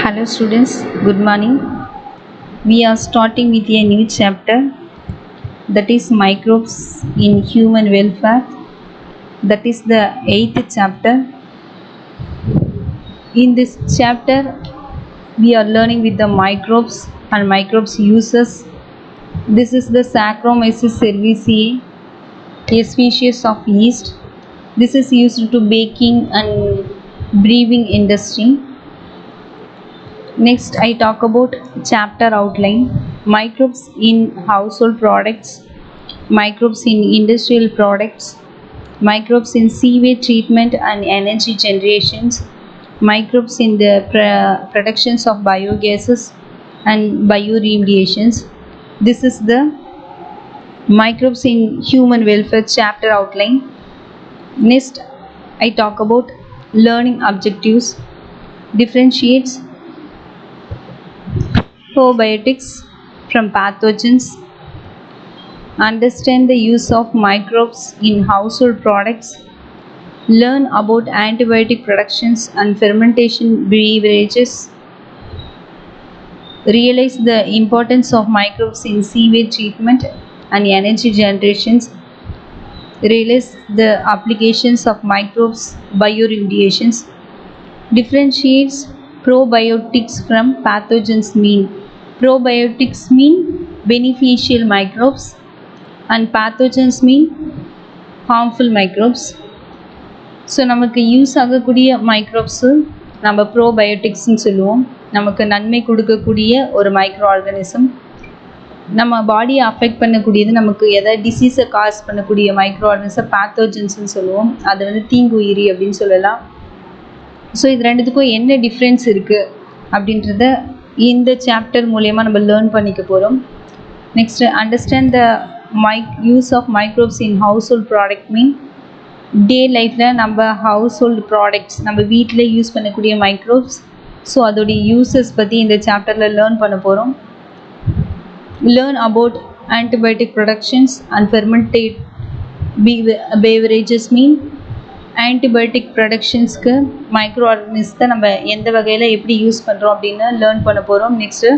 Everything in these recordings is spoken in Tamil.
Hello students, good morning. We are starting with a new chapter, that is microbes in human welfare. That is the 8th chapter. In this chapter we are learning with the microbes and microbes uses. This is the Saccharomyces cerevisiae, a species of yeast. This is used to baking and brewing industry. Next, I talk about chapter outline. Microbes in household products, microbes in industrial products, microbes in sewage treatment and energy generations, microbes in the productions of biogases and bioremediations. This is the microbes in human welfare chapter outline. Next, I talk about learning objectives. Differentiates probiotics from pathogens, understand the use of microbes in household products, learn about antibiotic productions and fermentation beverages, realize the importance of microbes in sewage treatment and energy generations, realize the applications of microbes bioremediations. Differentiates probiotics from pathogens. Probiotics mean beneficial microbes and pathogens mean harmful microbes. So நமக்கு யூஸ் ஆகக்கூடிய மைக்ரோப்ஸு நம்ம ப்ரோபயோட்டிக்ஸ்னு சொல்லுவோம். நமக்கு நன்மை கொடுக்கக்கூடிய ஒரு மைக்ரோ ஆர்கானிசம். நம்ம பாடியை அஃபெக்ட் பண்ணக்கூடியது, நமக்கு எதாவது டிசீஸை காஸ் பண்ணக்கூடிய மைக்ரோ ஆர்கானிசம் பேத்தோஜன்ஸ்னு சொல்லுவோம். அது வந்து தீங்குயிரி அப்படின்னு சொல்லலாம். ஸோ இது ரெண்டுத்துக்கும் என்ன டிஃப்ரென்ஸ் இருக்குது அப்படின்றத இந்த சாப்டர் மூலயமா நம்ம லேர்ன் பண்ணிக்க போகிறோம். Next understand the use of microbes in household product mean day லைஃப்பில் நம்ம ஹவுஸ்ஹோல்டு ப்ராடக்ட்ஸ், நம்ம வீட்டில் யூஸ் பண்ணக்கூடிய மைக்ரோப்ஸ். ஸோ அதோடைய யூசஸ் பற்றி இந்த சாப்டரில் லேர்ன் பண்ண போகிறோம். Learn about antibiotic productions and fermented beverages mean antibiotic ப்ரொடக்ஷன்ஸ்க்கு மைக்ரோ ஆர்கனிசத்தை நம்ம எந்த வகையில் எப்படி யூஸ் பண்ணுறோம் அப்படின்னு லேர்ன் பண்ண போகிறோம். நெக்ஸ்ட்டு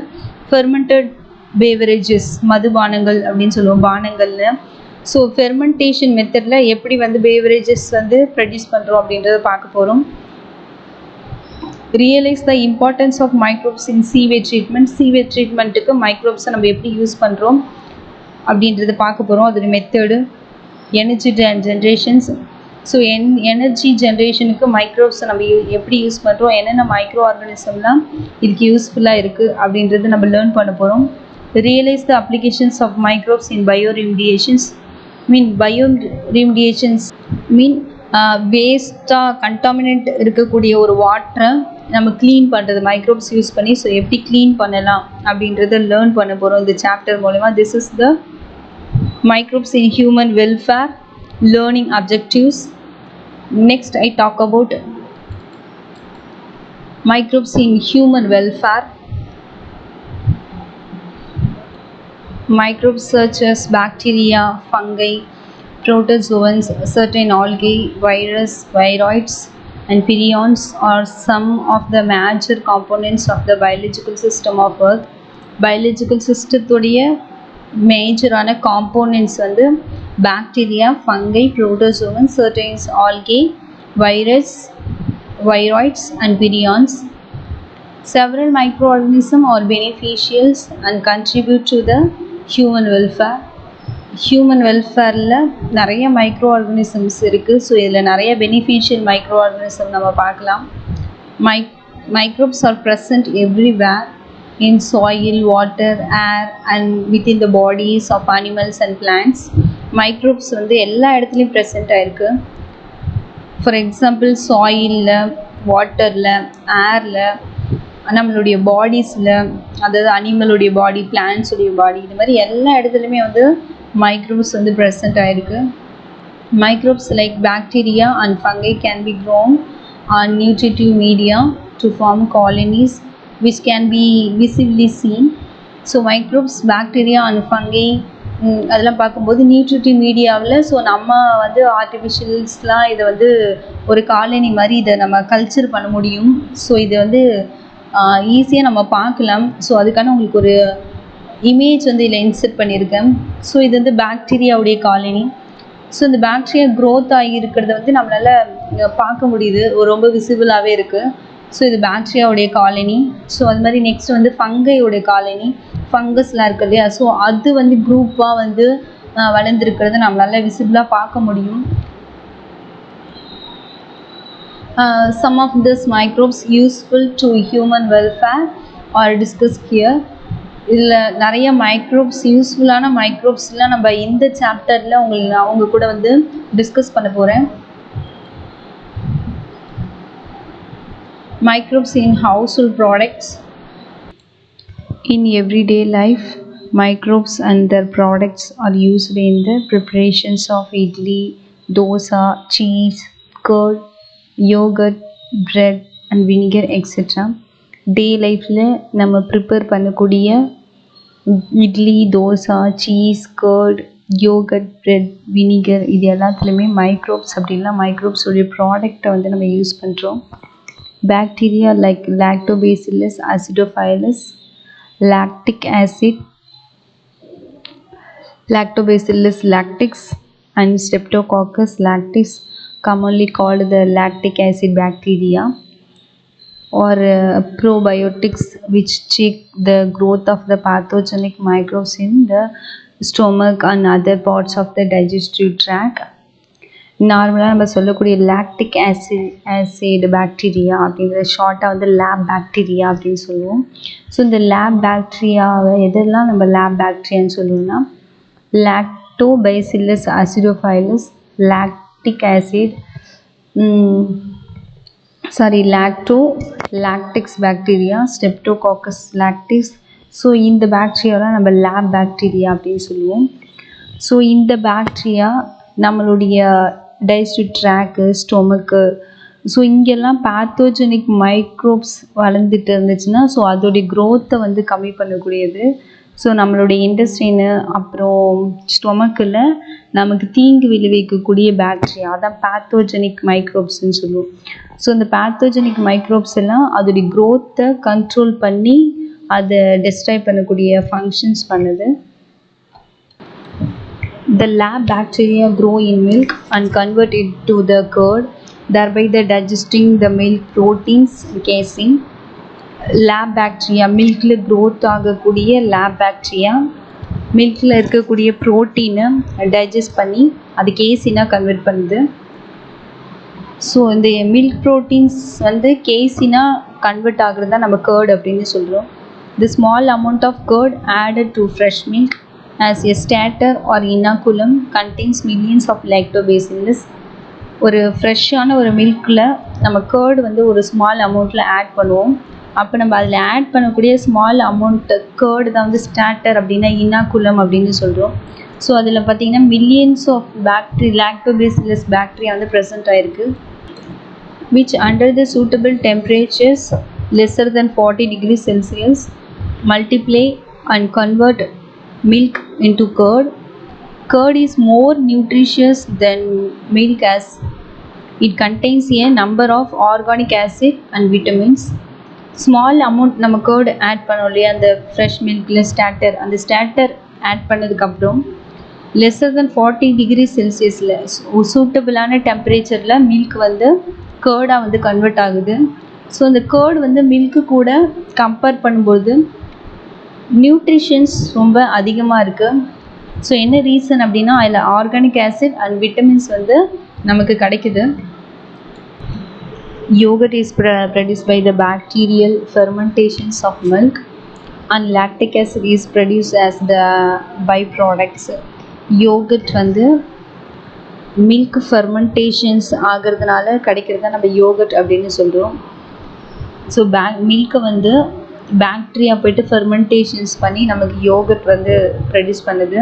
ஃபெர்மெண்டட் பேவரேஜஸ், மதுபானங்கள் அப்படின்னு சொல்லுவோம், பானங்கள்னு. ஸோ ஃபெர்மெண்டேஷன் மெத்தடில் எப்படி வந்து பேவரேஜஸ் வந்து ப்ரொடியூஸ் பண்ணுறோம் அப்படின்றத பார்க்க போகிறோம். Realise the importance of microbes in sewage treatment. Sewage ட்ரீட்மெண்ட்டுக்கு மைக்ரோப்ஸை நம்ம எப்படி யூஸ் பண்ணுறோம் அப்படின்றத பார்க்க போகிறோம். அதோட method. Energy generations. So energy ஜென்ரேஷனுக்கு மைக்ரோப்ஸை நம்ம எப்படி யூஸ் பண்ணுறோம், என்னென்ன மைக்ரோ ஆர்கானிசம்லாம் இதுக்கு யூஸ்ஃபுல்லாக இருக்குது அப்படின்றத நம்ம லேர்ன் பண்ண போகிறோம். Realise the applications of microbes in bioremediations mean bioremediations mean வேஸ்ட்டாக கண்டாமினேட் இருக்கக்கூடிய ஒரு வாட்டரை நம்ம க்ளீன் பண்ணுறது மைக்ரோப்ஸ் யூஸ் பண்ணி. ஸோ எப்படி க்ளீன் பண்ணலாம் அப்படின்றத லேர்ன் பண்ண போகிறோம் இந்த சாப்டர் மூலமா. This is the microbes in human welfare learning objectives. Next, I talk about microbes in human welfare. Microbes such as bacteria, fungi, protozoans, certain algae, virus, viroids and prions are some of the major components of the biological system of Earth. Biological system மேஜரான காம்போனன்ட்ஸ் வந்து bacteria, fungi, protozoan, certain, algae, virus, viroids and prions. Several micro organism are beneficials and contribute to the human welfare. Human வெல்ஃபேரில் நிறைய மைக்ரோ ஆர்கனிசம்ஸ் இருக்குது. ஸோ இதில் நிறைய பெனிஃபிஷியல் மைக்ரோ ஆர்கனிசம் நம்ம பார்க்கலாம். Microbes are present everywhere in soil, water, air and within the bodies of animals and plants. Microbes வந்து எல்லா இடத்துலையும் ப்ரெசென்ட் ஆகிருக்கு. ஃபார் எக்ஸாம்பிள் சாயிலில், வாட்டரில், ஏரில், நம்மளுடைய பாடிஸில், அதாவது அனிமலுடைய பாடி, பிளான்ஸுடைய பாடி, இது மாதிரி எல்லா இடத்துலையுமே வந்து மைக்ரோப்ஸ் வந்து ப்ரெசென்ட் ஆகிருக்கு. Microbes like bacteria and fungi can be grown on nutritive media to form colonies which can be visibly seen. So microbes, bacteria and fungi அதெல்லாம் பார்க்கும்போது நியூட்ரிட்டிவ் மீடியாவில், ஸோ நம்ம வந்து ஆர்டிஃபிஷியல்ஸ்லாம் இதை வந்து ஒரு காலனி மாதிரி இதை நம்ம கல்ச்சர் பண்ண முடியும். ஸோ இது வந்து ஈஸியாக நம்ம பார்க்கலாம். ஸோ அதுக்கான உங்களுக்கு ஒரு இமேஜ் வந்து இதில் இன்சர்ட் பண்ணியிருக்கேன். ஸோ இது வந்து பாக்டீரியாவுடைய காலனி. ஸோ இந்த பாக்டீரியா க்ரோத் ஆகி இருக்கிறத வந்து நம்மளால் பார்க்க முடியுது, ரொம்ப விசிபிளாகவே இருக்குது. ஸோ இது பாக்டீரியாவுடைய காலனி. ஸோ அது மாதிரி நெக்ஸ்ட் வந்து ஃபங்கையோடைய காலனி, ஃபங்கஸ்லாம் இருக்குது இல்லையா. ஸோ அது வந்து குரூப்பாக வந்து வளர்ந்துருக்கிறத நம்மளால் விசிபிளாக பார்க்க முடியும். Some of these microbes useful to human welfare are discussed here. இதில் நிறைய மைக்ரோப்ஸ், யூஸ்ஃபுல்லான மைக்ரோப்ஸ்லாம் நம்ம இந்த சாப்டரில் அவங்க கூட வந்து டிஸ்கஸ் பண்ண போகிறேன். Microbes in household products. In everyday life, microbes and their products are used in the preparations of idli, dosa, cheese, curd, yogurt, bread and vinegar etc. Day லைஃப்பில் நம்ம ப்ரிப்பேர் பண்ணக்கூடிய idli, dosa, cheese, curd, yogurt, bread, vinegar இது எல்லாத்துலேயுமே மைக்ரோப்ஸ் அப்படின்னா மைக்ரோப்ஸோடைய ப்ராடக்டை வந்து நம்ம யூஸ் பண்ணுறோம். Bacteria like lactobacillus acidophilus, lactic acid, Lactobacillus lactis and Streptococcus lactis, commonly called the lactic acid bacteria, or probiotics which check the growth of the pathogenic microbes in the stomach and other parts of the digestive tract. நார்மலாக நம்ம சொல்லக்கூடிய லாக்டிக் ஆசிட் பாக்டீரியா அப்படிங்கிற ஷார்ட்டாக வந்து லேப் பாக்டீரியா அப்படின்னு சொல்லுவோம். ஸோ இந்த லேப் பாக்டீரியாவை எதெல்லாம் நம்ம லேப் பாக்டீரியான்னு சொல்லுவோம்னா lactobacillus acidophilus, lactic acid lactics bacteria, streptococcus lactis. So இந்த பாக்டீரியாலாம் நம்ம லேப் பாக்டீரியா அப்படின்னு சொல்லுவோம். ஸோ இந்த பாக்டீரியா நம்மளுடைய டைஜஸ்டிவ் ட்ராக்கு, ஸ்டொமக்கு, ஸோ இங்கெல்லாம் பேத்தோஜெனிக் மைக்ரோப்ஸ் வளர்ந்துட்டு இருந்துச்சுன்னா ஸோ அதோடைய க்ரோத்தை வந்து கம்மி பண்ணக்கூடியது. ஸோ நம்மளுடைய இன்டெஸ்டைனு அப்புறம் ஸ்டொமக்கில் நமக்கு தீங்கு விளைவிக்கக்கூடிய பாக்டீரியா அதான் பேத்தோஜெனிக் மைக்ரோப்ஸ்ன்னு சொல்லுவோம். ஸோ இந்த பேத்தோஜெனிக் மைக்ரோப்ஸ் எல்லாம் அதோடைய க்ரோத்தை கண்ட்ரோல் பண்ணி அதை டெஸ்ட்ராய் பண்ணக்கூடிய ஃபங்க்ஷன்ஸ் பண்ணுது. The lab bacteria grow in milk and convert it to the curd, thereby digesting the milk proteins casein. LAB bacteria மில்கில் க்ரோத் ஆகக்கூடிய லேப் பாக்டீரியா மில்கில் இருக்கக்கூடிய ப்ரோட்டீனை டைஜஸ்ட் பண்ணி அது கேசினாக கன்வெர்ட் பண்ணுது. ஸோ இந்த மில்க் ப்ரோட்டீன்ஸ் வந்து கேசினாக கன்வெர்ட் ஆகுறது தான் நம்ம கர்ட் அப்படின்னு சொல்கிறோம். The small amount of curd added to fresh milk as a starter or inoculum contains millions of lactobacillus. ஒரு ஃப்ரெஷ்ஷான ஒரு மில்கில் நம்ம கர்டு வந்து ஒரு ஸ்மால் அமௌண்ட்டில் ஆட் பண்ணுவோம். அப்போ நம்ம அதில் ஆட் பண்ணக்கூடிய ஸ்மால் அமௌண்ட்டு கர்டு தான் வந்து ஸ்டார்டர் அப்படின்னா இனாக்குலம் அப்படின்னு சொல்கிறோம். ஸோ அதில் பார்த்திங்கன்னா மில்லியன்ஸ் ஆஃப் லாக்டோபேசில்லஸ் பாக்டீரியா வந்து ப்ரெசென்ட் ஆகிருக்கு, which under the suitable temperatures lesser than 40 degrees Celsius multiply and convert milk into curd. Curd is more nutritious than milk as it contains a number of organic acid and vitamins. Small amount நம்ம curd ஆட் பண்ணோம் இல்லையா அந்த ஃப்ரெஷ் மில்கில் ஸ்டார்டர், அந்த ஸ்டார்டர் ஆட் பண்ணதுக்கப்புறம் லெஸ்ஸர் தென் 40 டிகிரி செல்சியஸில் சூட்டபிளான டெம்பரேச்சரில் மில்க் வந்து கேர்டாக வந்து கன்வெர்ட் ஆகுது. ஸோ அந்த கேர்டு வந்து மில்க்கு கூட கம்பேர் பண்ணும்போது நியூட்ரிஷன்ஸ் ரொம்ப அதிகமாக இருக்குது. ஸோ என்ன ரீசன் அப்படின்னா அதில் ஆர்கானிக் ஆசிட் அண்ட் விட்டமின்ஸ் வந்து நமக்கு கிடைக்குது. Yogurt is produced by the bacterial fermentations of milk and lactic acid is produced as the byproducts. Yogurt வந்து மில்க் ஃபெர்மெண்டேஷன்ஸ் ஆகிறதுனால கிடைக்கிறத நம்ம யோகட் அப்படின்னு சொல்கிறோம். ஸோ மில்கை வந்து பாக்டீரியா போய்ட்டு ஃபெர்மெண்டேஷன்ஸ் பண்ணி நமக்கு யோகட் வந்து ப்ரொடியூஸ் பண்ணுது.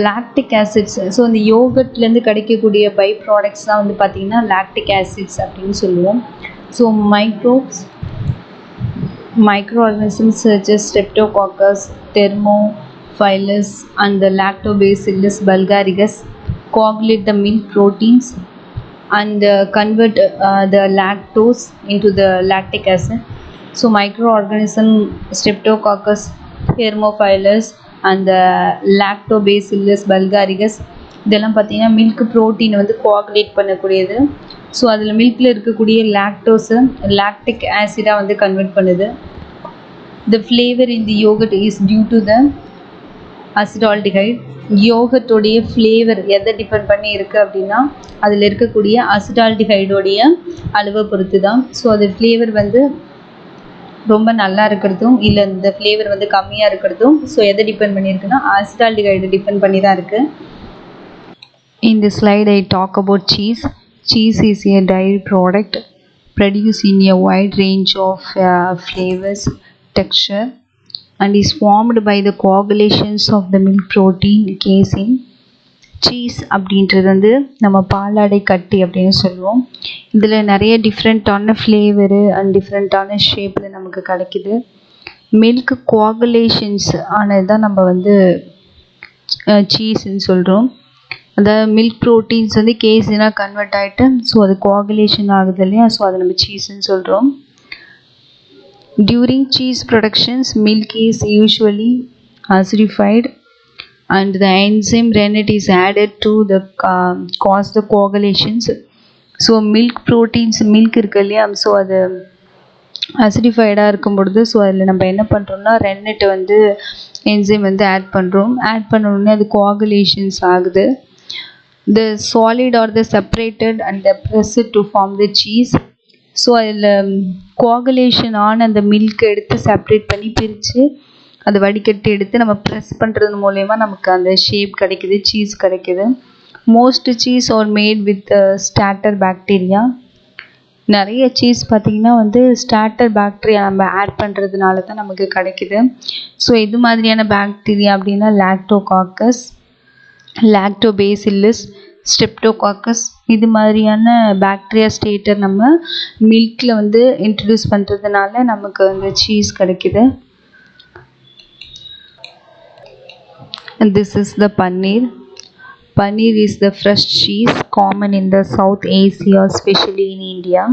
லாக்டிக் ஆசிட்ஸ், ஸோ இந்த யோகட்லேருந்து கிடைக்கக்கூடிய பை ப்ராடக்ட்ஸ் தான் வந்து பார்த்திங்கன்னா லாக்டிக் ஆசிட்ஸ் அப்படின்னு சொல்லுவோம். So micro organisms such as Streptococcus, Thermophilus and the Lactobacillus bulgaricus coagulate the milk proteins and convert the lactose into the lactic acid. So microorganism Streptococcus thermophilus and the Lactobacillus bulgaricus இதெல்லாம் பார்த்தீங்கன்னா மில்க் ப்ரோட்டீனை வந்து கோஆகுலேட் பண்ணக்கூடியது. ஸோ அதில் மில்கில் இருக்கக்கூடிய லாக்டோஸை லாக்டிக் ஆசிடாக வந்து கன்வெர்ட் பண்ணுது. The flavor in the yogurt is due to the acetaldehyde. யோகர்ட்டோடைய ஃப்ளேவர் எதை டிபெண்ட் பண்ணி இருக்குது அப்படின்னா அதில் இருக்கக்கூடிய அசிடால்டிஹைடோடைய அளவை பொறுத்து தான். ஸோ அது ஃப்ளேவர் வந்து ரொம்ப நல்லா இருக்கிறதும் இல்லை இந்த ஃப்ளேவர் வந்து கம்மியாக இருக்கிறதும் ஸோ எதை டிபெண்ட் பண்ணியிருக்குன்னா அசிடால்டிஹைடை டிபெண்ட் பண்ணி தான் இருக்குது. In this slide I talk about cheese. Cheese is a dairy product produced in a wide range of flavors, texture and is formed by the coagulations of the milk protein casein. Cheese அப்படின்றது வந்து நம்ம பாலாடை கட்டி அப்படின்னு சொல்லுவோம். இதில் நிறைய டிஃப்ரெண்ட்டான ஃப்ளேவரு அண்ட் டிஃப்ரெண்ட்டான ஷேப்பில் நமக்கு கிடைக்கிது. மில்க் கோஆகுலேஷன்ஸ் ஆனது தான் நம்ம வந்து சீஸ்ன்னு சொல்கிறோம். அந்த மில்க் ப்ரோட்டீன்ஸ் வந்து கேசினாக கன்வெர்ட் ஆகிட்டு ஸோ அது கோஆகுலேஷன் ஆகுது இல்லையா, ஸோ அதை நம்ம சீஸ்ன்னு சொல்கிறோம். During cheese productions, milk is usually acidified and the enzyme rennet is added to the cause the coagulations. So milk proteins milk இருக்கு இல்லையா, ஸோ அது அசிடிஃபைடாக இருக்கும் பொழுது ஸோ அதில் நம்ம என்ன பண்ணுறோம்னா ரென்னெட்டை வந்து என்சைம் வந்து ஆட் பண்ணுறோம். ஆட் பண்ணணுன்னே அது கோஆகுலேஷன்ஸ் ஆகுது. The solid or the separated and the pressed to form the cheese. So அதில் கோஆகுலேஷன் ஆன அந்த மில்கை எடுத்து செப்ரேட் பண்ணி பிரித்து அதை வடிகட்டி எடுத்து நம்ம ப்ரெஸ் பண்ணுறது மூலயமா நமக்கு அந்த ஷேப் கிடைக்குது, சீஸ் கிடைக்குது. Most cheese are made with starter bacteria. நிறைய சீஸ் பார்த்திங்கன்னா வந்து ஸ்டார்டர் பாக்டீரியா நம்ம ஆட் பண்ணுறதுனால தான் நமக்கு கிடைக்குது. ஸோ இது மாதிரியான பாக்டீரியா அப்படின்னா லாக்டோகாக்கஸ், லாக்டோபேசில்லஸ், ஸ்ட்ரெப்டோகாக்கஸ் இது மாதிரியான பாக்டீரியா ஸ்டேட்டர் நம்ம மில்கில் வந்து இன்ட்ரடியூஸ் பண்ணுறதுனால நமக்கு அந்த சீஸ் கிடைக்குது. And this is the paneer. Paneer is the fresh cheese common in the South Asia, especially in India.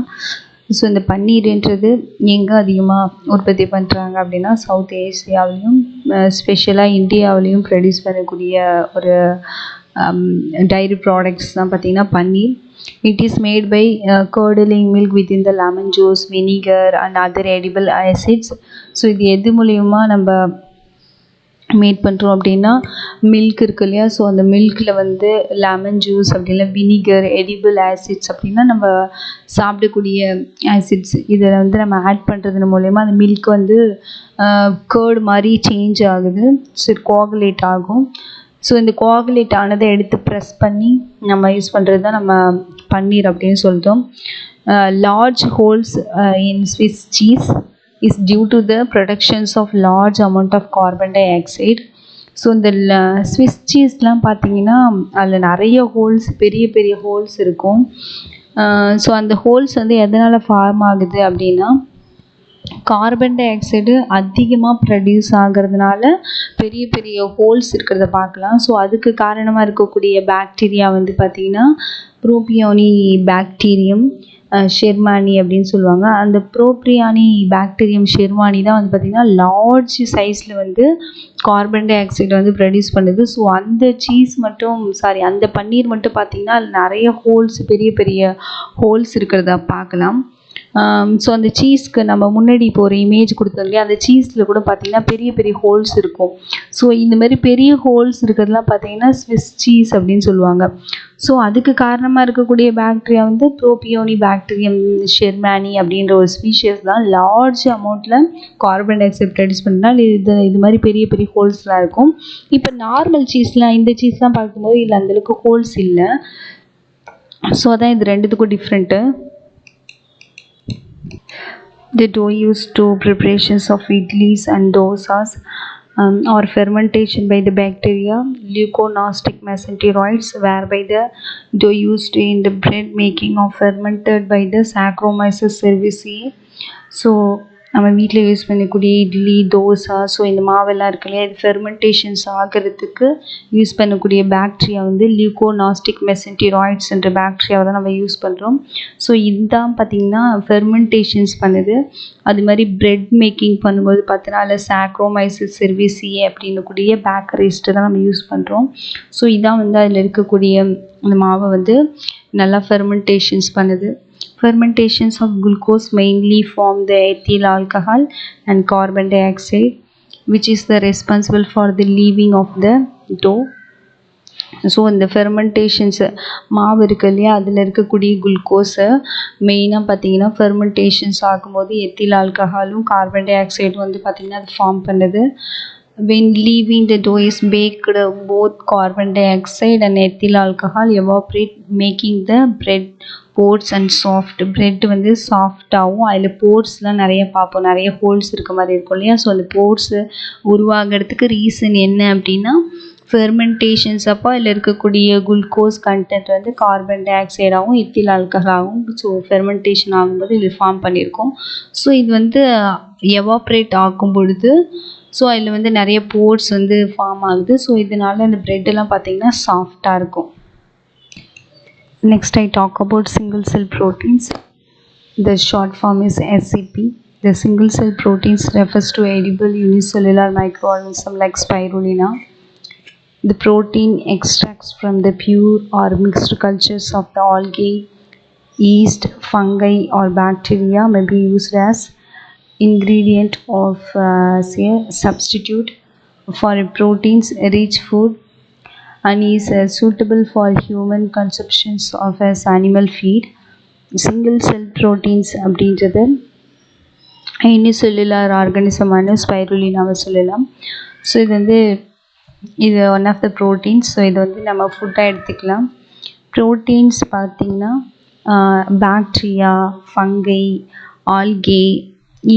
So இந்த பன்னீர்ன்றது எங்கே அதிகமாக உற்பத்தி பண்ணுறாங்க அப்படின்னா சவுத் ஏசியாவிலையும் ஸ்பெஷலாக இந்தியாவிலையும் ப்ரொடியூஸ் பண்ணக்கூடிய ஒரு டைரி ப்ராடக்ட்ஸ் தான் பார்த்திங்கன்னா பன்னீர். It is made by curdling milk within the lemon juice, vinegar and other edible acids. So இது எது மூலயமா நம்ம மேட் பண்ணுறோம் அப்படின்னா மில்க் இருக்கு இல்லையா, ஸோ அந்த மில்கில் வந்து லெமன் ஜூஸ் அப்படி இல்லை வினிகர், எடிபிள் ஆசிட்ஸ் அப்படின்னா நம்ம சாப்பிடக்கூடிய ஆசிட்ஸ் இதை வந்து நம்ம ஆட் பண்ணுறது மூலயமா அந்த மில்க் வந்து கேர்டு மாதிரி சேஞ்ச் ஆகுது, ஸோ கோஆகுலேட் ஆகும். ஸோ இந்த கோஆகுலேட் ஆனதை எடுத்து ப்ரெஸ் பண்ணி நம்ம யூஸ் பண்ணுறது தான் நம்ம பன்னீர் அப்படின்னு சொல்லிட்டோம். Large holes in Swiss cheese is due to the productions of large amount of carbon dioxide. So இந்த ஸ்விஸ் சீஸ்லாம் பார்த்தீங்கன்னா அதில் நிறைய ஹோல்ஸ், பெரிய பெரிய ஹோல்ஸ் இருக்கும். ஸோ அந்த ஹோல்ஸ் வந்து எதனால் ஃபார்ம் ஆகுது அப்படின்னா கார்பன் டை ஆக்சைடு அதிகமாக ப்ரொடியூஸ் ஆகிறதுனால பெரிய பெரிய ஹோல்ஸ் இருக்கிறத பார்க்கலாம். ஸோ அதுக்கு காரணமாக இருக்கக்கூடிய பாக்டீரியா வந்து பார்த்திங்கன்னா ப்ரோபியோனி பாக்டீரியம் ஷெர்மானி அப்படின்னு சொல்லுவாங்க. அந்த ப்ரோப்ரியானி பாக்டீரியம் ஷெர்மானி தான் வந்து பார்த்திங்கன்னா லார்ஜ் சைஸில் வந்து கார்பன் டை ஆக்சைடை வந்து ப்ரொடியூஸ் பண்ணுது. ஸோ அந்த சீஸ் மட்டும் அந்த பன்னீர் மட்டும் பார்த்திங்கன்னா அதில் நிறைய ஹோல்ஸ், பெரிய பெரிய ஹோல்ஸ் இருக்கிறத பார்க்கலாம். ஸோ அந்த சீஸ்க்கு நம்ம முன்னாடி இப்போ ஒரு இமேஜ் கொடுத்தோம் இல்லையா, அந்த சீஸில் கூட பார்த்திங்கன்னா பெரிய பெரிய ஹோல்ஸ் இருக்கும். ஸோ இந்த மாதிரி பெரிய ஹோல்ஸ் இருக்கிறதுலாம் பார்த்திங்கன்னா ஸ்விஸ் சீஸ் அப்படின்னு சொல்லுவாங்க. ஸோ அதுக்கு காரணமாக இருக்கக்கூடிய பாக்டீரியா வந்து ப்ரோபியோனி பாக்டீரியம் ஷெர்மானி அப்படின்ற ஒரு ஸ்பீஷியஸ் தான் லார்ஜ் அமௌண்ட்டில் கார்பன் டை ஆக்சைடு ப்ரொடியூஸ் பண்ணால் இது மாதிரி பெரிய பெரிய ஹோல்ஸ்லாம் இருக்கும். இப்போ நார்மல் சீஸ்லாம் இந்த சீஸ்லாம் பார்க்கும்போது இல்லை அந்தளவுக்கு ஹோல்ஸ் இல்லை. ஸோ அதான் இது ரெண்டுத்துக்கும் different. The dough used to preparations of idlis and dosas or fermentation by the bacteria Leuconostoc mesenteroids, whereby the dough used in the bread making of fermented by the Saccharomyces cerevisiae. So நம்ம வீட்டில் யூஸ் பண்ணக்கூடிய இட்லி, தோசை, ஸோ இந்த மாவெல்லாம் இருக்கு இல்லையா, இது ஃபெர்மெண்டேஷன்ஸ் ஆகிறதுக்கு யூஸ் பண்ணக்கூடிய பாக்டீரியா வந்து லியூகோனாஸ்டிக் மெசென்டிராய்ட்ஸ் என்ற பாக்டீரியாவை தான் நம்ம யூஸ் பண்ணுறோம். ஸோ இதுதான் பார்த்திங்கன்னா ஃபெர்மெண்டேஷன்ஸ் பண்ணுது. அது மாதிரி பிரெட் மேக்கிங் பண்ணும்போது பார்த்தீங்கன்னா அதில் சாக்ரோமைசிஸ் செர்விசியே அப்படின்னு கூடிய பேக்கரிஸ்ட்டு தான் நம்ம யூஸ் பண்ணுறோம். ஸோ இதான் வந்து அதில் இருக்கக்கூடிய அந்த மாவை வந்து நல்லா ஃபெர்மெண்டேஷன்ஸ் பண்ணுது. Fermentations of glucose mainly form the ethyl alcohol and carbon dioxide, which is the responsible for the leaving of the dough. So இந்த ஃபெர்மெண்டேஷன்ஸ் மாவு இருக்கு இல்லையா, அதில் இருக்கக்கூடிய குளுக்கோஸை மெயினாக பார்த்தீங்கன்னா ஃபெர்மெண்டேஷன்ஸ் ஆகும்போது எத்தில் ஆல்கஹாலும் கார்பன் டை ஆக்சைடும் வந்து பார்த்திங்கன்னா அது ஃபார்ம் பண்ணுது. When leaving the dough is baked, both carbon dioxide and ethyl alcohol evaporate, making the bread porous and soft. Bread வந்து சாஃப்டாகவும் அதில் போர்ட்ஸ்லாம் நிறைய பார்ப்போம், நிறைய ஹோல்ஸ் இருக்க மாதிரி இருக்கும் இல்லையா. ஸோ அந்த போர்ட்ஸு உருவாகிறதுக்கு ரீசன் என்ன அப்படின்னா ஃபெர்மெண்டேஷன்ஸ் அப்போ அதில் இருக்கக்கூடிய குளுக்கோஸ் கண்டென்ட் வந்து கார்பன் டை ஆக்சைடாகவும் எத்தில் ஆல்கஹாலாகவும் ஸோ ஃபெர்மெண்டேஷன் ஆகும்போது இது ஃபார்ம் பண்ணியிருக்கோம். ஸோ இது வந்து எவாப்ரேட் ஆகும் பொழுது ஸோ அதில் வந்து நிறைய போர்ட்ஸ் வந்து ஃபார்ம் ஆகுது. ஸோ இதனால் அந்த ப்ரெட்டெல்லாம் பார்த்திங்கன்னா சாஃப்டாக இருக்கும். Next I talk about single cell proteins. The short form is SCP. The single cell proteins refers to edible unicellular microorganism like spirulina. The protein extracts from the pure or mixed cultures of the algae, yeast, fungi or bacteria may be used as ingredient of say substitute for a proteins rich food and is suitable for human consumptions of as animal feed. Single cell proteins அப்படின்றது யூனிசெல்லுலார் ஆர்கானிசமான ஸ்பைருலினாவை சொல்லலாம். ஸோ இது வந்து இது one of the proteins. So இது வந்து நம்ம ஃபுட்டாக எடுத்துக்கலாம். ப்ரோட்டீன்ஸ் பார்த்திங்கன்னா பாக்டீரியா, ஃபங்கை, ஆல்கே,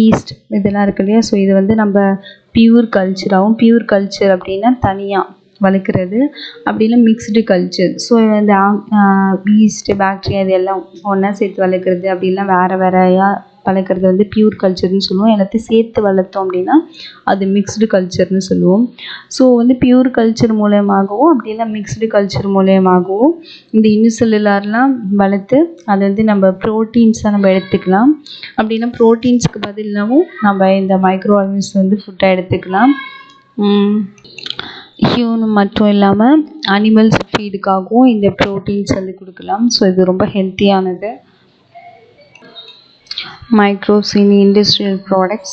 ஈஸ்ட் இதெல்லாம் இருக்கு இல்லையா. ஸோ இது வந்து நம்ம பியூர் கல்ச்சராகவும், பியூர் கல்ச்சர் அப்படின்னா தனியாக வளர்க்குறது, அப்படின்னா மிக்ஸ்டு கல்ச்சர். ஸோ இந்த ஈஸ்ட்டு, பாக்டீரியா இது எல்லாம் ஒன்றா சேர்த்து வளர்க்குறது அப்படின்லாம் வேறு வேறையாக வளர்க்குறது வந்து பியூர் கல்ச்சர்னு சொல்லுவோம். எல்லாத்தையும் சேர்த்து வளர்த்தோம் அப்படின்னா அது மிக்ஸ்டு கல்ச்சர்னு சொல்லுவோம். ஸோ வந்து பியூர் கல்ச்சர் மூலயமாகவும் அப்படின்னா மிக்ஸ்டு கல்ச்சர் மூலயமாகவும் இந்த யூனிசெல்லுலார்லாம் வளர்த்து அதை வந்து நம்ம ப்ரோட்டீன்ஸாக நம்ம எடுத்துக்கலாம். அப்படின்னா ப்ரோட்டீன்ஸுக்கு பதிலாகவும் நம்ம இந்த மைக்ரோ ஆர்கானிசம் வந்து ஃபுட்டாக எடுத்துக்கலாம். ஹியூமன் மட்டும் இல்லாமல் அனிமல்ஸ் ஃபீடுக்காகவும் இந்த ப்ரோட்டீன்ஸ் வந்து கொடுக்கலாம். ஸோ இது ரொம்ப ஹெல்த்தியானது. Microbes in industrial products.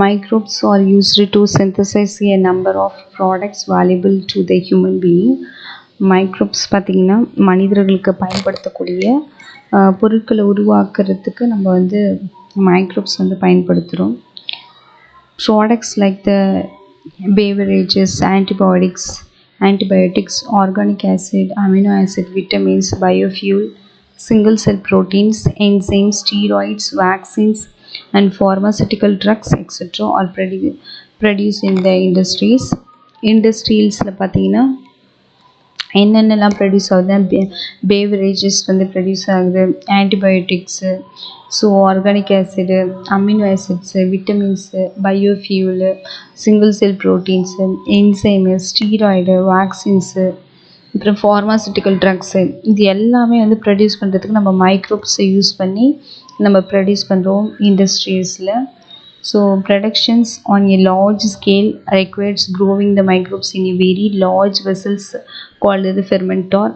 Microbes are used to synthesize a number of products valuable to the human being. Microbes பார்த்திங்கன்னா மனிதர்களுக்கு பயன்படுத்தக்கூடிய பொருட்களை உருவாக்குறதுக்கு நம்ம வந்து மைக்ரோப்ஸ் வந்து பயன்படுத்துகிறோம். Products like the beverages, antibiotics, organic acid, amino acid, vitamins, biofuel, single cell proteins, enzymes, steroids, vaccines and pharmaceutical drugs etc. are produced in the industries. Industrialsல பார்த்தீங்கன்னா என்னென்னலாம் ப்ரொடியூஸ் ஆகுது, பேவரேஜஸ் வந்து ப்ரொடியூஸ் ஆகுது, antibiotics, so organic acid, amino acids, vitamins, biofuel, single cell proteins, enzyme, steroid, vaccines, அப்புறம் ஃபார்மாசிட்டிக்கல் ட்ரக்ஸு, இது எல்லாமே வந்து ப்ரொடியூஸ் பண்ணுறதுக்கு நம்ம மைக்ரோப்ஸை யூஸ் பண்ணி நம்ம ப்ரொடியூஸ் பண்ணுறோம் இண்டஸ்ட்ரீஸில். So productions on a large scale requires growing the microbes in a very large vessels called the fermentor.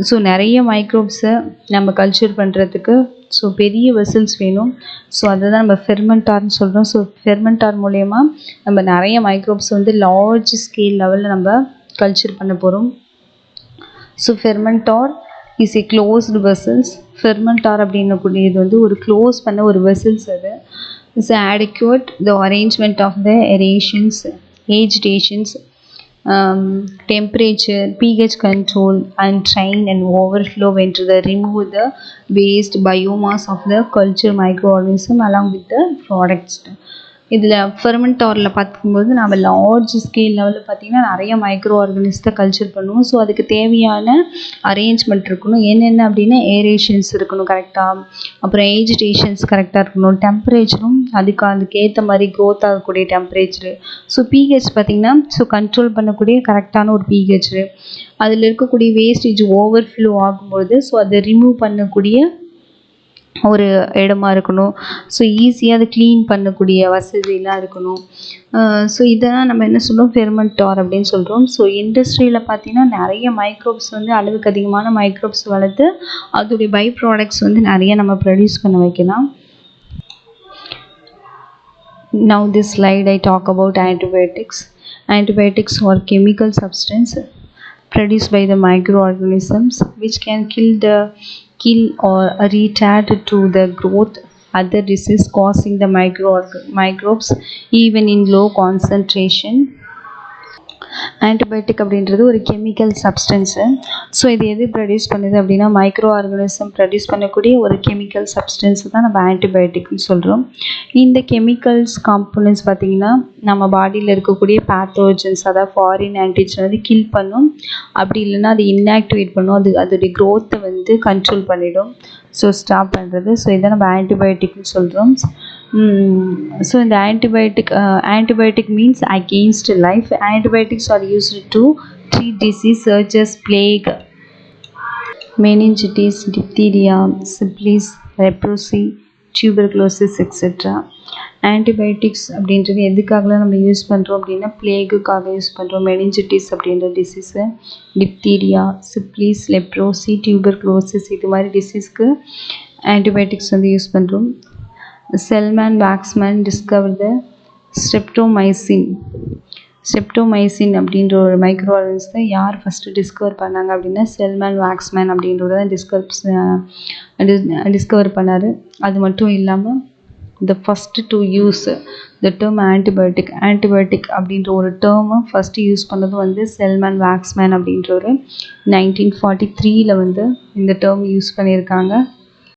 So நிறைய மைக்ரோப்ஸை நம்ம கல்ச்சர் பண்ணுறதுக்கு ஸோ பெரிய வெசல்ஸ் வேணும். ஸோ அதை தான் நம்ம ஃபெர்மெண்டார்னு சொல்கிறோம். ஸோ ஃபெர்மெண்டார் மூலயமா நம்ம நிறைய மைக்ரோப்ஸ் வந்து லார்ஜ் ஸ்கேல் லெவலில் நம்ம கல்ச்சர் பண்ண போகிறோம். So fermenter is a closed vessels. Fermenter அப்படின்னக்கூடியது வந்து ஒரு க்ளோஸ் பண்ண ஒரு வெசல்ஸ். அது is adequate the arrangement of the aerations, agitations, temperature, pH control and drain and overflow when to the remove the waste biomass of the culture microorganism along with the products. இதில் ஃபெர்மெண்டாரில் பார்க்கும்போது நம்ம லார்ஜ் ஸ்கேல் லெவலில் பார்த்திங்கன்னா நிறைய மைக்ரோ ஆர்கானிசத்தை கல்ச்சர் பண்ணுவோம். ஸோ அதுக்கு தேவையான அரேஞ்ச்மெண்ட் இருக்கணும். என்னென்ன அப்படின்னா ஏரேஷன்ஸ் இருக்கணும் கரெக்டாக, அப்புறம் ஏஜிடேஷன்ஸ் கரெக்டாக இருக்கணும், டெம்பரேச்சரும் அதுக்கேற்ற மாதிரி க்ரோத் ஆகக்கூடிய டெம்பரேச்சரு, ஸோ பிஹெச் பார்த்திங்கன்னா ஸோ கண்ட்ரோல் பண்ணக்கூடிய கரெக்டான ஒரு பிஹெச்சு, அதில் இருக்கக்கூடிய வேஸ்டேஜ் ஓவர்ஃப்ளோ ஆகும்போது ஸோ அதை ரிமூவ் பண்ணக்கூடிய ஒரு இடமா இருக்கணும். ஸோ ஈஸியாக அதை க்ளீன் பண்ணக்கூடிய வசதியெலாம் இருக்கணும். ஸோ இதெல்லாம் நம்ம என்ன சொல்கிறோம், ஃபெர்மெண்டார் அப்படின்னு சொல்கிறோம். ஸோ இண்டஸ்ட்ரியில் பார்த்திங்கன்னா நிறைய மைக்ரோப்ஸ் வந்து அளவுக்கு அதிகமான மைக்ரோப்ஸ் வளர்த்து அதோடைய பை ப்ராடக்ட்ஸ் வந்து நிறைய நம்ம ப்ரொடியூஸ் பண்ண வைக்கலாம். Now this slide I talk about antibiotics. Antibiotics are chemical substance produced by the microorganisms which can kill or retard to the growth other disease causing the microbes even in low concentration. Antibiotic அப்படின்றது ஒரு கெமிக்கல் சப்ஸ்டன்ஸு. ஸோ இது எது ப்ரொடியூஸ் பண்ணுது அப்படின்னா மைக்ரோ ஆர்கானிசம் ப்ரொடியூஸ் பண்ணக்கூடிய ஒரு கெமிக்கல் சப்ஸ்டன்ஸ் தான் நம்ம ஆன்டிபயோட்டிக்னு சொல்கிறோம். இந்த கெமிக்கல்ஸ் காம்போனன்ட்ஸ் பார்த்திங்கன்னா நம்ம பாடியில் இருக்கக்கூடிய பேத்தோஜன்ஸ், அதாவது ஃபாரின் ஆன்டிஜன் வந்து கில் பண்ணும், அப்படி இல்லைன்னா அது இன்ஆக்டிவேட் பண்ணும், அதோடைய க்ரோத்தை வந்து கண்ட்ரோல் பண்ணிடும், ஸோ ஸ்டாப் பண்ணுறது. ஸோ இதை நம்ம ஆன்டிபயோட்டிக்னு சொல்கிறோம். ஸோ இந்த antibiotic means against life. Antibiotics are used to treat disease such as plague, meningitis, diphtheria, syphilis, leprosy, tuberculosis etc. Antibiotics அப்படின்றது எதுக்காகலாம் நம்ம யூஸ் பண்ணுறோம் அப்படின்னா பிளேகுக்காக யூஸ் பண்ணுறோம், மெனிஞ்சிட்டிஸ் அப்படின்ற disease, diphtheria, syphilis, leprosy, tuberculosis இது மாதிரி டிசீஸ்க்கு ஆன்டிபயோட்டிக்ஸ் வந்து யூஸ் பண்ணுறோம். Selman Waxman discovered the streptomycin அப்படின்ற ஒரு மைக்ரோ ஆர்கானிசத்தை யார் ஃபஸ்ட்டு டிஸ்கவர் பண்ணாங்க அப்படின்னா செல்மேன் வாக்ஸ்மேன் அப்படின்றத டிஸ்கவர் பண்ணார். அது மட்டும் இல்லாமல் the first to use the term antibiotic அப்படின்ற ஒரு டேர்மை ஃபஸ்ட்டு யூஸ் பண்ணது வந்து செல்மேன் வாக்ஸ்மேன் அப்படின்ற ஒரு 1943 வந்து இந்த டேர்ம் யூஸ் பண்ணியிருக்காங்க.